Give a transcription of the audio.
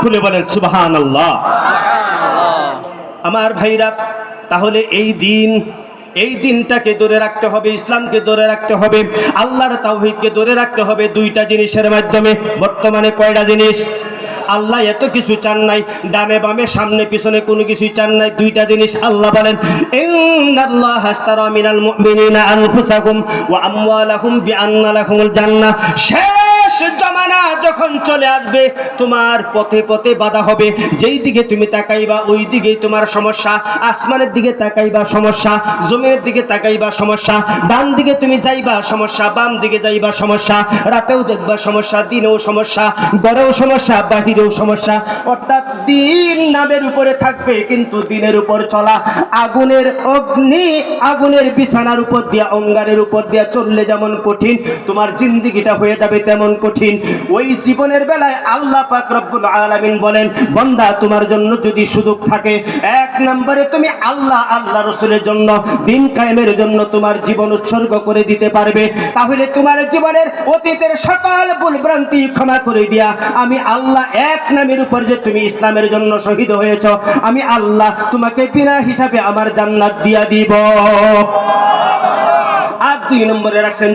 খুলে বলেন সুবহানাল্লাহ। আমার ভাইরা, তাহলে এই দিনটাকে ধরে রাখতে হবে, ইসলামকে ধরে রাখতে হবে, আল্লাহর তাওহীদকে ধরে রাখতে হবে দুইটা জিনিসের মাধ্যমে। বর্তমানে কয়টা জিনিস? আল্লাহ এত কিছু চান নাই, ডানে বামে সামনে পিছনে কোনো কিছুই চান নাই, দুইটা জিনিস আল্লাহ বলেন, ইন্নাল্লাহা আশতারা মিনাল মুমিনিনা আনফুসাহুম ওয়া আমওয়ালাহুম বিআন্না লাহুমুল জান্নাহ। শেষ জামানা যখন চলে আসবে, তোমার পথে পথে বাধা হবে, যেই দিকে তুমি তাকাইবা ওই দিকেই তোমার সমস্যা। আসমানের দিকে তাকাইবা সমস্যা, জমিনের দিকে তাকাইবা সমস্যা, ডান দিকে তুমি যাইবা সমস্যা, বাম দিকে যাইবা সমস্যা, রাতেও দেখবা সমস্যা, দিনেও সমস্যা, ঘরেও সমস্যা, বাহিরেও সমস্যা। অর্থাৎ দিন নামের উপরে থাকবে কিন্তু দিনের উপর চলা আগুনের অগ্নি, আগুনের বিছানার উপর দিয়া, অঙ্গারের উপর দিয়া চললে যেমন কঠিন, তোমার জিন্দেগিটা হয়ে যাবে তেমন কঠিন। ওই জীবনের বেলায় আল্লাহ পাক রব্বুল আলামিন বলেন, বান্দা তোমার জন্য যদি সুযোগ থাকে, এক নম্বরে তুমি আল্লাহ রাসূলের জন্য, দিন কায়েমের জন্য তোমার জীবন উৎসর্গ করে দিতে পারবে, তাহলে তোমার জীবনের অতীতের সকল ভুল ভ্রান্তি ক্ষমা করে দিয়া আমি আল্লাহ এক নামের উপর যে তুমি ইসলামের জন্য শহীদ হয়েছ, আমি আল্লাহ তোমাকে বিনা হিসাবে আমার জান্নাত দিয়া দিব। আর দুই নম্বরে রাখছেন